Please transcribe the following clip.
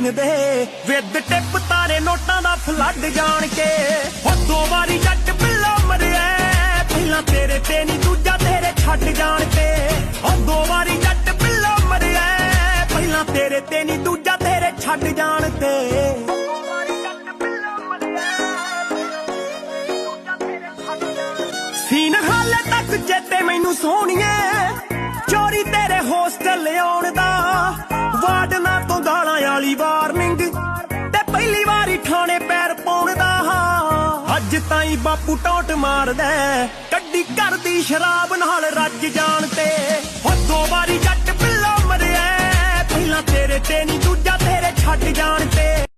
scene ਦੇ with tip ਤਾਰੇ ਨੋਟਾਂ ਦਾ ਫਲੱਡ ਜਾਣ ਕੇ ਹੋ 2 ਵਾਰੀ ਜੱਟ ਪਿੱਲਾ ਮਰਿਆ ਪਹਿਲਾਂ ਤੇਰੇ ਤੇ ਨਹੀਂ ਦੂਜਾ ਤੇਰੇ ਛੱਡ ਜਾਣ ਤੇ ਹੋ 2 ਵਾਰੀ ਜੱਟ ਪਿੱਲਾ ਮਰਿਆ ਪਹਿਲਾਂ ਤੇਰੇ ਤੇ ਨਹੀਂ ਦੂਜਾ ਤੇਰੇ ਛੱਡ ਜਾਣ ਤੇ ਸੀਨ ਹਾਲੇ ਤੱਕ ਚੇਤੇ ਮੈਨੂੰ ਸੋਹਣੀਏ ਚੋਰੀ ਤੇਰੇ ਹੋਸਟਲ ਆਉਣ ਦਾ ਵਾਰਡਨਾਂ ਤੋਂ ਗਾਲਾਂ ਵਾਲੀ ਵਾਰਨਿੰਗ ਤੇ ਪਹਿਲੀ ਵਾਰੀ ਠਾਣੇ ਪੈਰ ਪਾਉਣ ਦਾ ਅੱਜ ਤਾਈਂ ਬਾਪੂ ਟੌਂਟ ਮਾਰਦਾ ਕੱਢੀ ਕਰਦੀ ਸ਼ਰਾਬ ਨਾਲ ਰੱਜ ਜਾਣ ਤੇ ਹੋ 2 ਵਾਰੀ ਜੱਟ ਪਿੱਲਾ ਮਰਿਆ ਪਹਿਲਾਂ ਤੇਰੇ ਤੇ ਨਹੀਂ ਦੂਜਾ ਤੇਰੇ ਛੱਡ ਜਾਣ ਤੇ